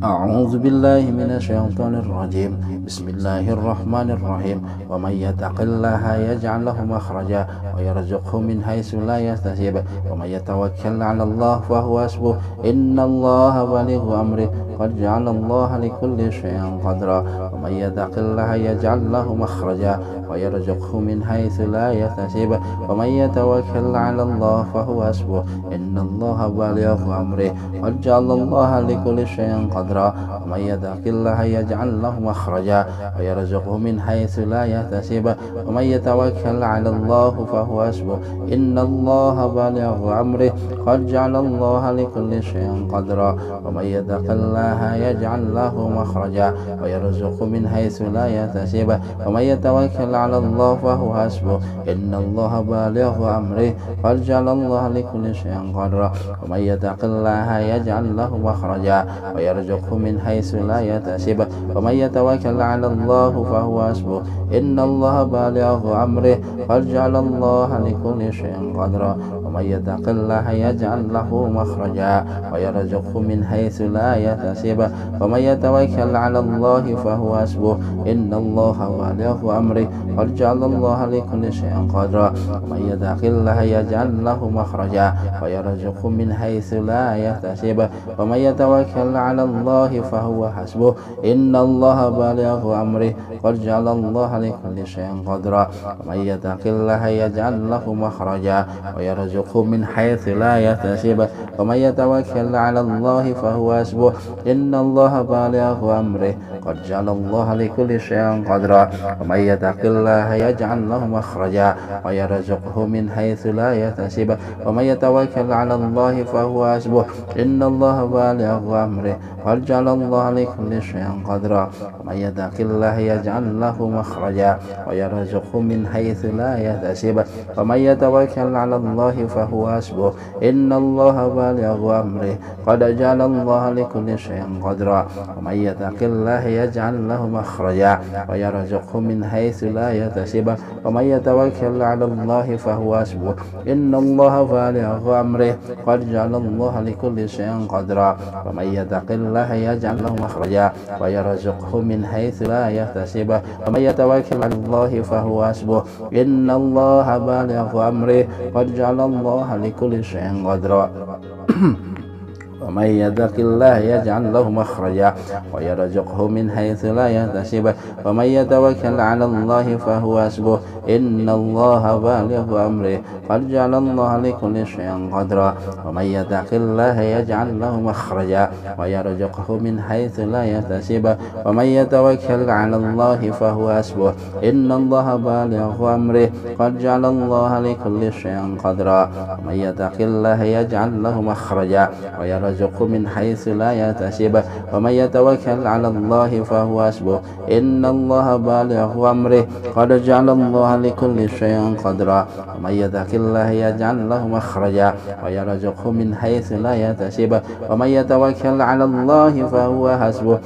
أعوذ بالله من الشيطان الرجيم. بسم الله الرحمن الرحيم. ومن يتق الله يجعل له مخرجا ويرزقه من حيث لا يحتسب ومن يتوكل على الله فهو حسبه إن الله بالغ أمره قد جعل الله لكل شيء قدرا ومن يتق الله يجعل له مخرجا ويرزقه من حيث لا يحتسب ومن يتوكل على الله فهو حسبه إن الله بالغ أمره قد جعل الله لكل شيء قدرا ومن يتق الله يجعل له مخرجا ويرزقه من حيث لا يحتسب ومن يتوكل على الله فهو حسبه إن الله بالغ أمره قد جعل الله لكل شيء قدرا ومن يتق الله يجعل له مخرجا ويرزقه من حيث لا يحتسب ومن يتوكل على الله فهو حسبه إن الله بالغ أمره قد جعل الله لكل شيء قدرا ومن يتق الله يجعل له مخرجا ويرزقه من حيث لا يحتسب ومن يتوكل على الله فهو حسبه إن الله بالغ أمره قد جعل الله لكل شيء قدرا ومن يتق الله يجعل له مخرجا ويرزقه من حيث لا يحتسب ومن يتوكل على الله فهو حسبه إن الله بالغ أمره قد جعل الله لكل شيء قدرا ومن يتق الله يجعل له مخرجا ويرزقه من حيث لا يحتسب ومن يتوكل على الله فهو حسبه إن الله بالغ أمره قد جعل الله لكل شيء قدرا ومن يتق الله يجعل له مخرجا ويرزقه من حيث لا يحتسب ومن يتوكل على الله فهو حسبه إن الله بالغ أمره قد جعل الله لكل شيء قدرا ومن يتق الله يجعل له مخرجا ويرزقه من حيث لا يحتسب ومن يتوكل على الله فهو حسبه إن الله بالغ أمره قد جعل الله لكل شيء قدرا ومن يتق الله يجعل له مخرجا ويرزقه من حيث لا يحتسب ومن يتوكل على الله فهو حسبه إن الله بالغ أمره قد جعل الله لكل شيء قدرا ومن يتق الله يجعل له مخرجا ويرزقه من حيث لا يحتسب ومن يتوكل على الله فهو حسبه إن الله بالغ أمره قد جعل الله لكل شيء قدرا ومن يتق الله يجعل له مخرجا ويرزقه من حيث لا يحتسب ومن يتوكل على الله فهو حسبه إن الله بالغ أمره قد جعل الله لكل شيء قدرا ومن يتق الله يجعل له مخرجا ويرزقه من حيث لا يحتسب ومن يتوكل على الله فهو حسبه إن الله بالغ أمره قد جعل الله لكل شيء قدرا ومن يتق الله يجعل له مخرجا ويرزقه من حيث لا يحتسب ومن يتوكل على الله فهو حسبه إن الله بالغ أمره قد جعل الله لكل شيء قدرا ومن يتق الله يجعل له مخرجا ويرزقه من حيث لا يحتسب ومن يتوكل على الله فهو حسبه إن الله بالغ أمره قد جعل الله لكل شيء قدرا ومن يتق الله يجعل له مخرجا ويرزقه من حيث لا يحتسب ومن يتوكل على الله فهو حسبه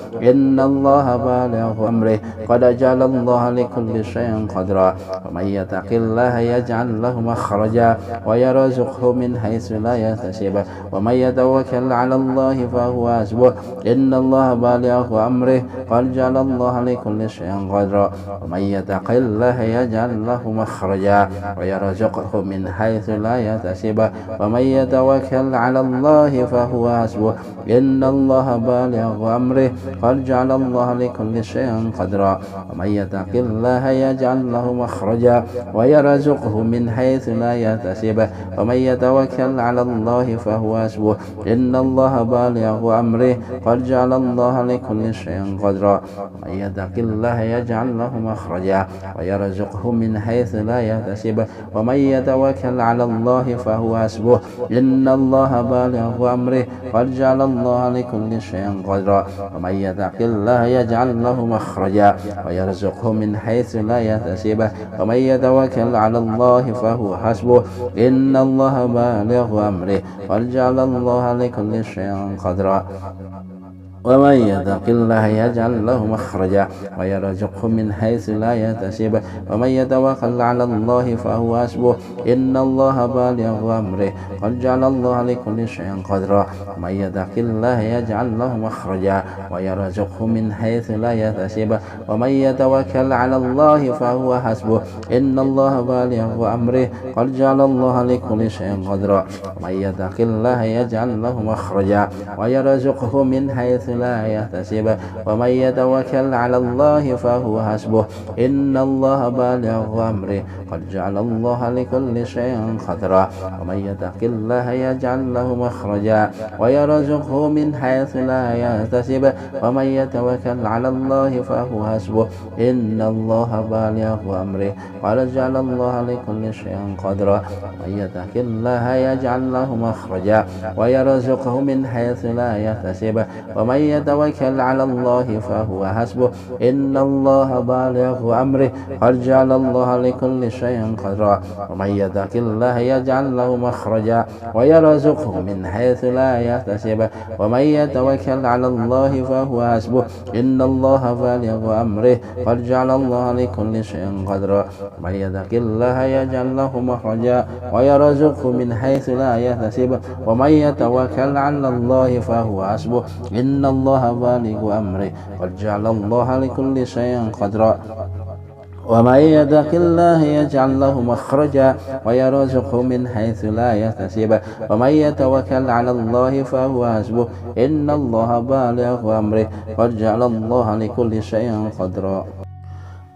إن الله بالغ أمره قد جعل الله لكل شيء قدرا ومن يتق الله يجعل له مخرجا ويرزقه من حيث لا يحتسب ومن يتوكل على الله فهو حسبه إن الله بالغ أمره قد جعل الله لكل شيء قدرا ومن يتق الله يجعل له مخرجا ويرزقه من حيث لا يحتسب ومن يتوكل على الله فهو حسبه إن الله بالغ أمره قد جعل الله لكل شيء قدرا ومن يتق الله يجعل له مخرجا ويرزقه من حيث لا يحتسب ومن يتوكل على الله فهو حسبه إن الله بالغ أمره قد جعل الله لكل شيء قدرا ومن يتق الله يجعل له مخرجا ويرزقه من حيث لا يحتسب ومن يتوكل على الله فهو حسبه إن الله بالغ أمره قد جعل الله لكل شيء قدرا ومن يتق الله يجعل له مخرجا ويرزقه من حيث لا يحتسب ومن يتوكل على الله فهو حسبه إن الله بالغ أمره قد جعل الله لكل شيء قدرا ومن يتق الله يجعل له مخرجا ويرزقه من حيث لا يحتسب ومن يتوكل على الله فهو حسبه إن الله بالغ أمره قد جعل الله لكل شيء قدرا ومن يتق الله يجعل له مخرجا ويرزقه من حيث لا يحتسب ومن يتوكل على الله فهو حسبه إن الله بالغ أمره قد جعل الله لكل شيء قدرا ومن يتق الله يجعل له مخرجا ويرزقه من حيث لا يحتسب ومن يتوكل على الله فهو حسبه إن الله بالغ أمره قد جعل الله لكل شيء قدرا ومن يتق الله يجعل له مخرجا ويرزقه من حيث لا يحتسب ومن يتوكل على الله فهو حسبه إن الله بالغ أمره قد جعل الله لكل شيء قدرا ومن يتق الله يجعل له مخرجا ويرزقه من حيث لا يحتسب ومن يتوكل على الله فهو حسبه إن الله بالغ أمره قد جعل الله لكل شيء قدرا ومن يتق الله يجعل له مخرجا ويرزقه من حيث لا يحتسب ومن يتوكل على الله فهو حسبه إن الله بالغ أمره قد جعل الله لكل شيء قدرا ومن يتق الله يجعل له مخرجا ويرزقه من حيث لا يحتسب ومن يتوكل على الله فهو حسبه إن الله بالغ أمره قد جعل الله لكل شيء قدرا ومن يتق الله يجعل له مخرجا ويرزقه من حيث لا يحتسب ومن يتوكل على الله فهو حسبه إن الله بالغ أمره قد جعل الله لكل شيء قدرا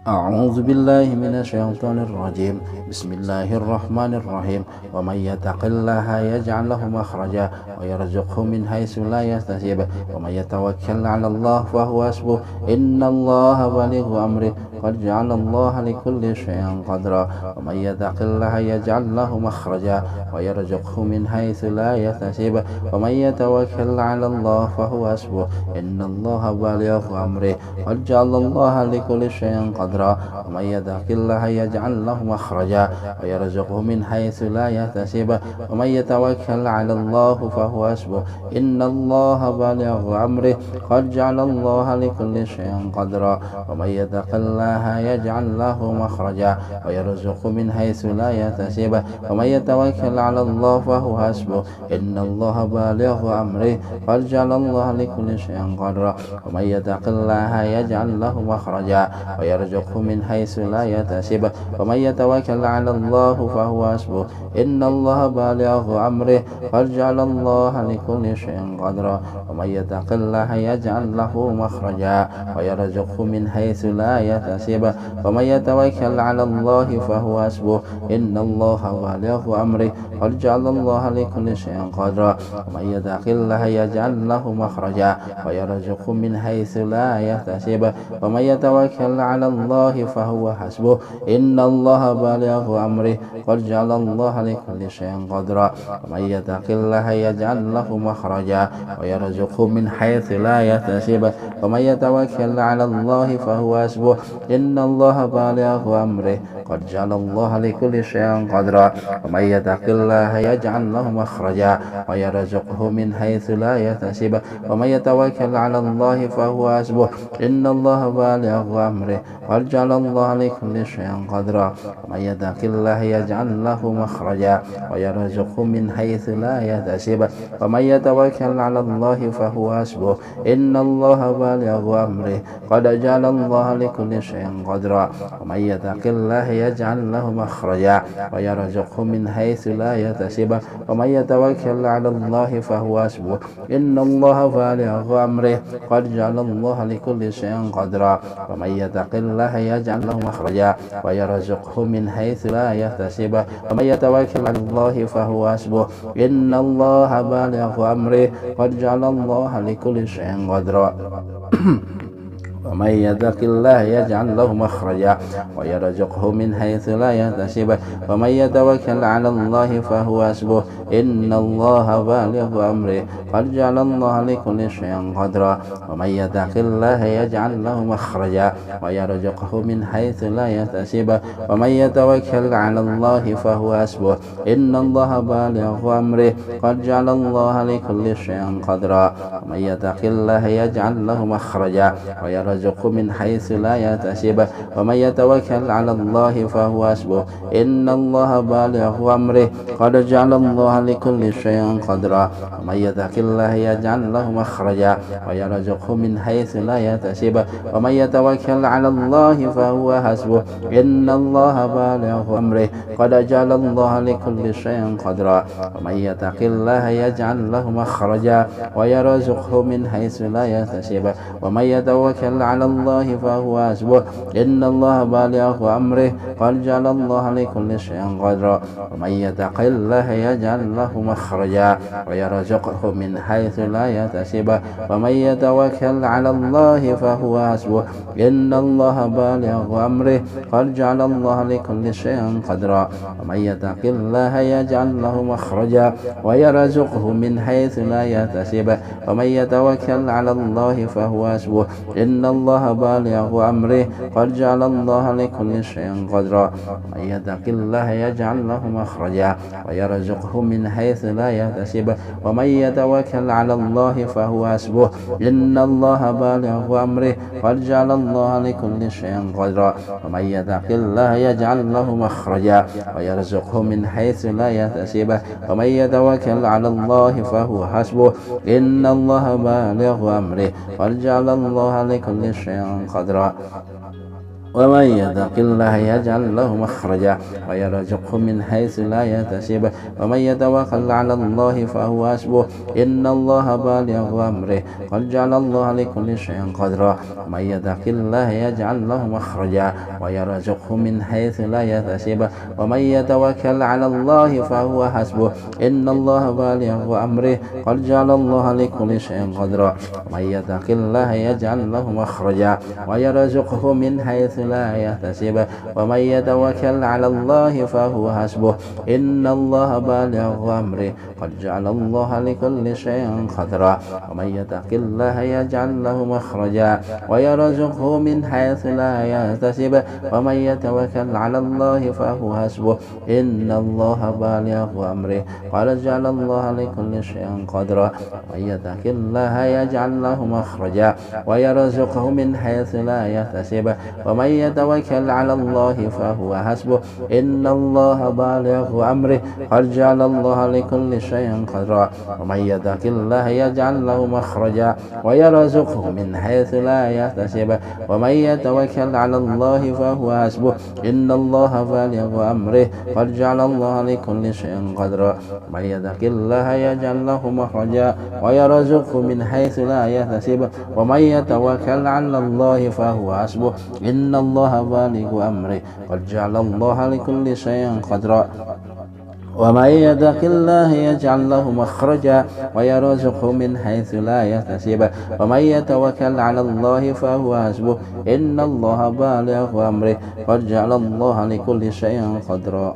أعوذ بالله من الشيطان الرجيم بسم الله الرحمن الرحيم ومن يتق الله يجعل له مخرجا ويرزقه من حيث لا يحتسب ومن يتوكل على الله فهو حسبه إن الله بالغ أمره قد جعل الله لكل شيء قدرا ومن يتق الله يجعل له مخرجا ويرزقه من حيث لا يحتسب ومن يتوكل على الله فهو حسبه إن الله بالغ أمره قد جعل الله لكل شيء قدرا ومن يتق الله يجعل له مخرجا ويرزقه من حيث لا يحتسب ومن يتوكل على الله فهو حسبه إن الله بالغ أمره قد جعل الله لكل شيء قدرا ومن يتق الله يجعل له مخرجا ويرزقه من حيث لا يحتسب ومن يتوكل على الله فهو حسبه إن الله بالغ أمره قد جعل الله لكل شيء قدرا ومن يتق الله يجعل له مخرجا ويرزقه من حيث لا يحتسب ومن يتوكل على الله فهو حسبه إن الله بالغ أمره قد جعل الله لكل شيء قدرا ومن يتق الله يجعل له مخرجا ويرزقه من حيث لا يحتسب ومن يتوكل على الله فهو حسبه إن الله بالغ أمره قد جعل الله لكل شيء قدرا ومن يتق الله يجعل له مخرجا ويرزقه من حيث لا يحتسب ومن يتوكل على الله فهو حسبه إن الله بالغ أمره قد جعل الله لكل شيء قدرا ومن يتق الله يجعل له مخرجا ويرزقه من حيث لا يحتسب ومن يتوكل على الله فهو حسبه إن الله بالغ أمره قد جعل الله لكل شيء قدرا ومن يتق الله يجعل له مخرجا ويرزقه من حيث لا يحتسب ومن يتوكل على الله فهو حسبه إن الله بالغ أمره قد جعل الله لكل شيء قدرا ومن يتق الله يجعل له مخرجا ويرزقه من حيث لا يحتسب ومن يتوكل على الله فهو حسبه إن الله بالغ أمره قد جعل الله لكل شيء قدرا ومن يتق الله يجعل له مخرجا ويرزقه من حيث لا يحتسب ومن يتوكل على الله فهو حسبه إن الله بالغ أمره قد جعل الله لكل شيء قدرا ومن يتق الله يجعل له مخرجا ويرزقه من حيث لا يحتسب ومن يتوكل على الله فهو حسبه إن الله بالغ أمره قد جعل الله لكل شيء قدرا ومن يتق الله يجعل له مخرجا ويرزقه من حيث لا يحتسب ومن يتوكل على الله فهو حسبه إن الله بالغ أمره قد جعل الله لكل شيء قدرا ومن يتق الله يجعل له مخرجا ويرزقه من حيث لا يحتسب ومن يتوكل على الله فهو حسبه إن الله بالغ أمره قد جعل الله لكل شيء قدرا ومن يتق الله يجعل له مخرجا ويرزقه من حيث لا يحتسب ومن يتوكل على الله فهو حسبه إن الله بالغ أمره قد جعل الله لكل شيء قدرا ومن يتق الله يجعل له مخرجا ويرزقه من حيث لا يحتسب ومن يتوكل على الله فهو حسبه إن الله بالغ أمره قد جعل الله لكل شيء قدرا ومن يتق الله يجعل له مخرجا ويرزقه من حيث لا يحتسب ومن يتوكل على الله فهو حسبه إن الله بالغ أمره قد جعل الله لكل شيء قدرا ومن يتق الله يجعل له مخرجا ويرزقه من حيث لا يحتسب ومن يتوكل على الله فهو حسبه إن الله بالغ أمره قد جعل الله لكل شيء قدرا ومن يتق الله يجعل له مخرجا ويرزقه من حيث لا يحتسب ومن يتوكل على الله فهو حسبه إن الله بالغ أمره قد جعل الله لكل شيء قدرا ومن يتق الله يجعل له مخرجا ويرزقه من حيث لا يحتسب ومن يتوكل على الله فهو حسبه إن الله بالغ أمره قد جعل الله لكل شيء قدرا ومن يتق الله يجعل له مخرجا ويرزقه من حيث لا يحتسب ومن يتوكل على الله فهو حسبه إن الله بالغ أمره قد جعل الله لكل شيء قدرا ومن يتق الله يجعل له مخرجا ويرزقه من حيث لا يحتسب ومن يتوكل على الله فهو حسبه إن الله بالغ أمره قد جعل الله لكل شيء قدرا ومن يتق الله يجعل له مخرجا ويرزقه من حيث لا يحتسب ومن يتوكل على الله فهو حسبه إن الله بالغ أمره قد جعل الله لكل شيء قدرا ومن يتق الله يجعل له مخرجا ويرزقه من حيث لا يحتسب ومن يتوكل على الله فهو حسبه إن الله بالغ أمره قد جعل الله لكل شيء قدرا ومن يتق الله يجعل له مخرجا ويرزقه من حيث لا يحتسب ومن يتوكل على الله فهو حسبه إن الله بالغ أمره قد جعل الله لكل شيء قدرا ومن يتق الله يجعل له مخرجا ويرزقه من حيث لا يحتسب ومن يتوكل على الله فهو حسبه إن الله بالغ أمره قد جعل الله لكل شيء قدرا ومن يتق الله يجعل له مخرجا ويرزقه من حيث لا يحتسب ومن يتوكل على الله فهو حسبه إن الله بالغ أمره قد جعل الله لكل شيء قدرا ومن يتق الله يجعل له مخرجا ويرزقه من حيث لا يحتسب ومن يتوكل على الله فهو حسبه إن الله بالغ أمره قد جعل الله لكل شيء قدرا ومن يتق الله يجعل له مخرجا ويرزقه من حيث لا يحتسب ومن يتوكل على الله فهو حسبه إن الله بالغ أمره قد جعل الله لكل شيء قدرا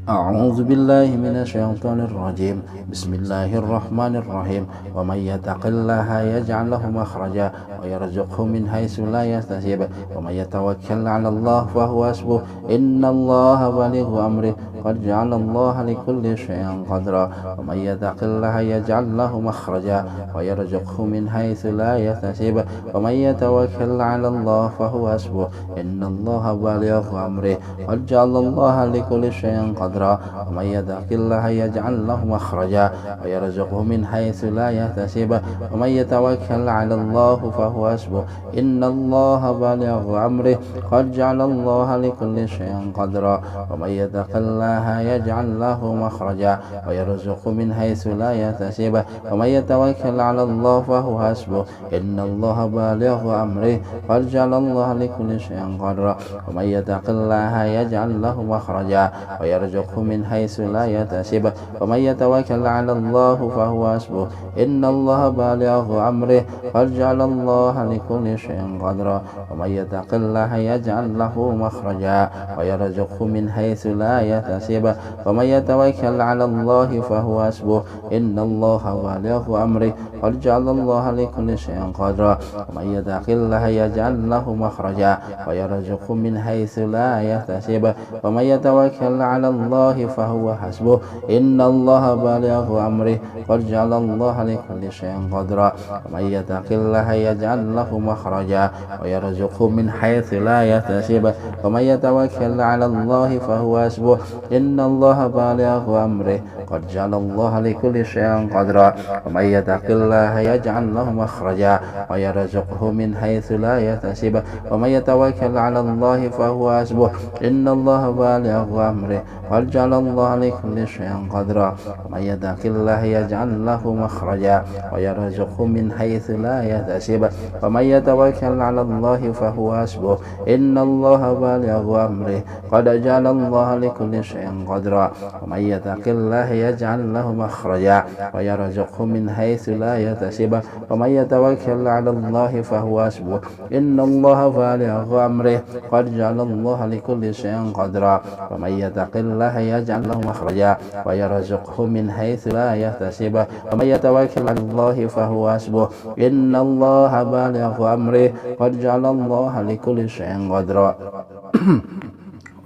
أعوذ بالله من الشيطان الرجيم بسم الله الرحمن الرحيم ومن يتق الله يجعل له مخرجا ويرزقه من حيث لا يحتسب ومن يتوكل على الله فهو حسبه إن الله بالغ أمره قد جعل الله لكل شيء قدرا ومن يتق الله يجعل له مخرجا ويرزقه من حيث لا يحتسب ومن يتوكل على الله فهو حسبه إن الله بالغ أمره قد جعل الله لكل شيء قدرا ومن يتق الله يجعل له مخرجا ويرزقه من حيث لا يحتسب ومن يتوكل على الله فهو حسبه إن الله بالغ أمره قد جعل الله لكل شيء قدرا ومن يتق الله الله يجعل له مخرجا ويرزق من حيث لا يحتسب ومن يتوكل على الله فهو حسبه إن الله بالغ أمره قد جعل الله لكل شيء قدرا ومن يتق الله يجعل له مخرجا ويرزقه من حيث لا يحتسب ومن يتوكل على الله فهو حسبه إن الله بالغ أمره قد جعل الله لكل شيء قدرا ومن يتق الله يجعل له مخرجا ويرزقه من حيث لا يحتسب ومن يتوكل على الله فهو حسبه إن الله بالغ أمره قد جعل الله لكل شيء قدرا ومن يتق الله يجعل له مخرجا ويرزقه من حيث لا يحتسب ومن يتوكل على الله فهو حسبه إن الله بالغ أمره قد جعل الله لكل شيء قدرا ومن يتق الله يجعل له مخرجا ويرزقه من حيث لا يحتسب ومن يتوكل على الله فهو حسبه إن الله بالغ أمره قد جعل الله لكل شيء قدرا ومن يتق الله يجعل له مخرجا ويرزقه من حيث لا يحتسب ومن يتوكل على الله فهو حسبه إن الله بالغ أمره قد جعل الله لكل شيء قدرا ومن يتق الله يجعل له مخرجا ويرزقه من حيث لا يحتسب ومن يتوكل على الله فهو حسبه إن الله بالغ أمره قد جعل الله لكل شيء قدرا ومن يتق الله يجعل له مخرجا ويرزقه من حيث لا يحتسب ومن يتوكل على الله فهو حسبه إن الله بالغ أمره قد جعل الله لكل شيء قدرا ومن يتق الله يجعل له مخرجا ويرزقه من حيث لا يحتسب ومن يتوكل على الله فهو حسبه إن الله بالغ أمره قد جعل الله لكل شيء قدرا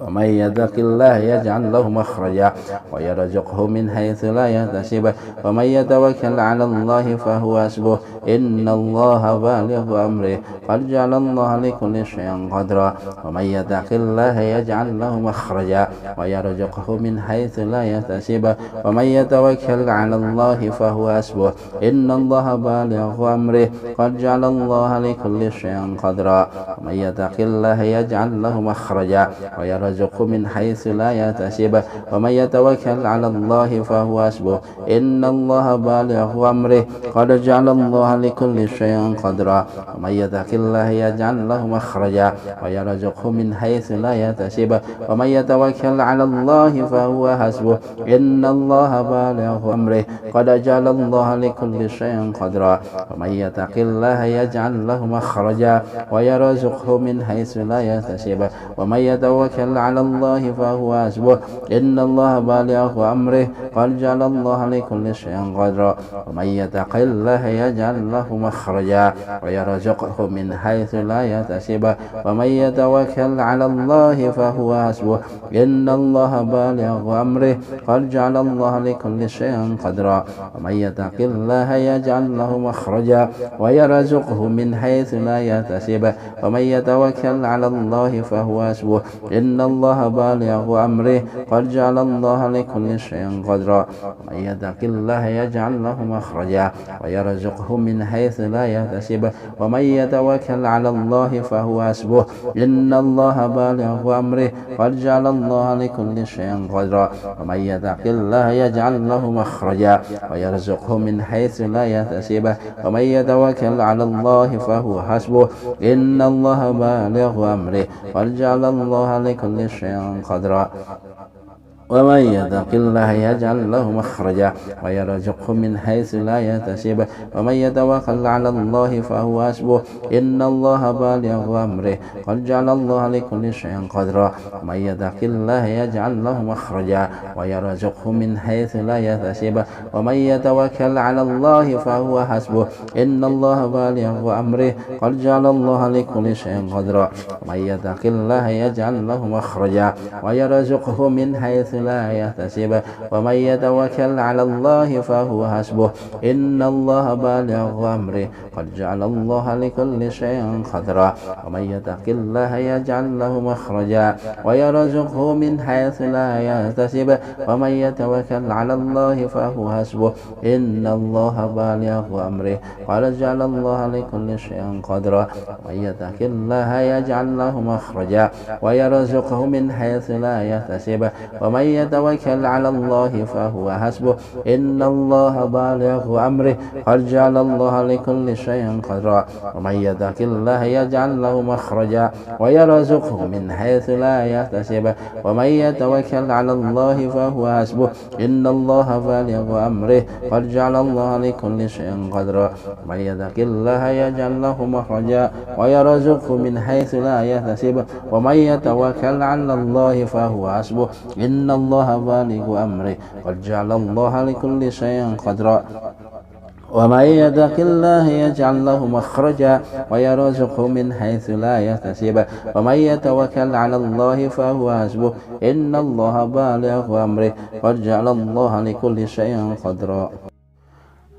ومن يتق الله يجعل له مخرجا ويرزقه من حيث لا يحتسب ومن يتوكل على الله فهو حسبه إن الله بالغ أمره قد جعل الله لكل شيء قدرا ومن يتق الله يجعل له مخرجا ويرزقه من حيث لا يحتسب ومن يتوكل على الله فهو حسبه إن الله بالغ أمره قد جعل الله لكل شيء قدرا ومن يتق الله يجعل له مخرجا ويرزقه من حيث لا يحتسب ومن يتوكل على الله فهو حسبه إن الله بالغ أمره قد جعل الله لكل شيء قدرا ومن يتق الله يجعل له مخرجا ويرزقه من حيث لا يحتسب ومن يتوكل على الله فهو حسبه إن الله بالغ أمره قد جعل الله لكل شيء قدرا ومن يتق الله يجعل له مخرجا ويرزقه من حيث لا يحتسب ومن يتوكل على الله فهو حسبه إن الله بالغ أمره قد جعل الله لكل شيء قدرا ومن يتق الله يجعل له مخرجا ويرزقه من حيث لا يحتسب ومن يتوكل على الله فهو حسبه إن الله بالغ أمره قد جعل الله لكل شيء قدرا ومن يتق الله يجعل له مخرجا ويرزقه من حيث لا يحتسب ومن يتوكل على الله فهو حسبه إن الله بالغ أمره قد جعل الله لكل شيء قدرا ومن يتق الله يجعل له مخرجا ويرزقه من حيث لا يحتسب ومن يتوكل على الله فهو حسبه إن الله بالغ أمره قد جعل الله لكل شيء قدرا ومن يتق الله يجعل له مخرجا ويرزقه من حيث لا يحتسب ومن يتوكل على الله فهو حسبه إن الله بالغ أمره قد جعل الله لكل شيء قدرا ومن يتق الله يجعل له مخرجا ويرزقه من حيث لا يحتسب ومن يتوكل على الله فهو حسبه إن الله بالغ أمره قد جعل الله لكل شيء قدرا ومن يتق الله يجعل له مخرجا ويرزقه من حيث لا يحتسب ومن يتوكل على الله فهو حسبه إن الله بالغ أمره قد جعل الله لكل شيء قدرا ومن يتق الله يجعل له مخرجا ويرزقه من حيث لا يحتسب ومن يتوكل على الله فهو حسبه إن الله بالغ أمره قد جعل الله لكل شيء قدرا ومن يتق الله يجعل له مخرجا ويرزقه من حيث لا يحتسب ومن يتوكل على الله فهو حسبه إن الله بالغ أمره قد جعل الله لكل شيء قدرا ومن يتق الله يجعل له مخرجا ويرزقه من حيث لا يحتسب ومن ومن يتوكل على الله فهو حسبه إن الله بالغ أمره قد جعل الله لكل شيء قدرا ومن يتق الله يجعل له مخرجا ويرزقه من حيث لا يحتسب ومن يتوكل على الله فهو حسبه إن الله بالغ أمره قد جعل الله لكل شيء قدرا ومن يتق الله يجعل له مخرجا ويرزقه من حيث لا يحتسب ومن يتوكل على الله فهو حسبه إن الله بالغ أمره قد جعل الله لكل شيء قدرا ومن يتق الله يجعل له مخرجا ويرزقه من حيث لا يحتسب ومن يتوكل على الله فهو حسبه إن الله بالغ أمره قد جعل الله لكل شيء قدرا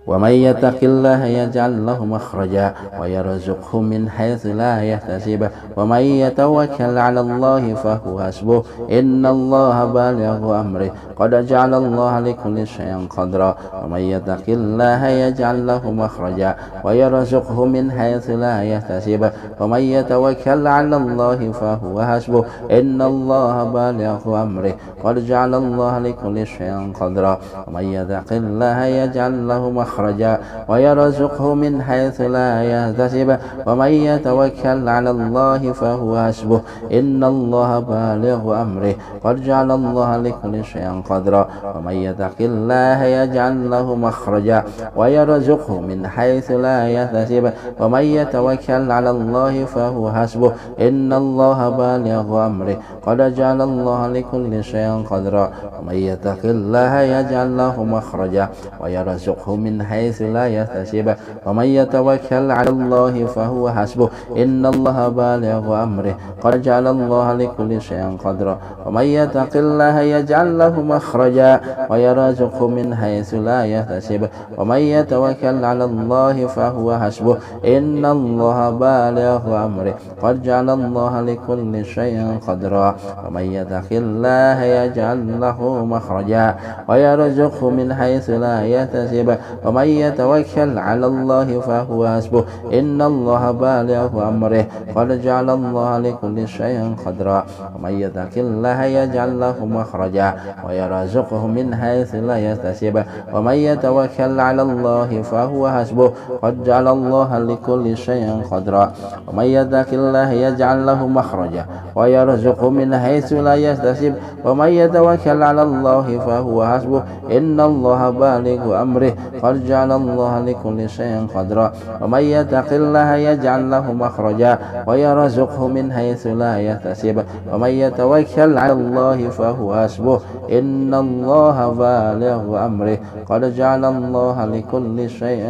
ومن يتق الله يجعل له مخرجا ويرزقه من حيث لا يحتسب ومن يتوكل على الله فهو حسبه إن الله بالغ أمره قد جعل الله لكل شيء قدرا ومن يتق الله يجعل له مخرجا ويرزقه من حيث لا يحتسب ومن يتوكل على الله فهو حسبه إن الله بالغ أمره قد جعل الله لكل شيء قدرا ومن يتق الله يجعل له مخرجا ويرزقه من حيث لا يحتسب ومن يتوكل على الله فهو حسبه إن الله بالغ أمره قد جعل الله لكل شيء قدرا ومن يتق الله يجعل له مخرجا ويرزقه من حيث لا يحتسب ومن يتوكل على الله فهو حسبه إن الله بالغ أمره قد جعل الله لكل شيء قدرا ومن يتق الله يجعل له مخرجا ويرزقه من حيث لا يحتسب ومن يتوكل على الله فهو حسبه إن الله بالغ أمره قد جعل الله لكل شيء قدرا ومن يتق الله يجعل له مخرجا ويرزقه من حيث لا يحتسب ومن يتوكل على الله فهو حسبه إن الله بالغ أمره قد جعل الله لكل شيء قدرا ومن يتق الله يجعل له مخرجا ويرزقه من حيث لا يحتسب ومن يتوكل على الله فهو حسبه إن الله بالغ أمره قد جعل الله لكل شيء قدرا ومن يتق الله يجعل له مخرجا ويرزقه من حيث لا يحتسب ومن يتوكل على الله فهو حسبه قد جعل الله لكل شيء قدرا ومن يتق الله يجعل له مخرجا ويرزقه من حيث لا يحتسب ومن يتوكل على الله فهو حسبه إن الله بالغ أمره قد جعل الله لكل شيء قدرا ومن يتق الله يجعل له مخرجا ويرزقه من حيث لا يحتسب ومن يتوكل على الله فهو حسبه إن الله بالغ أمره قد جعل الله لكل شيء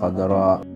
قدرا.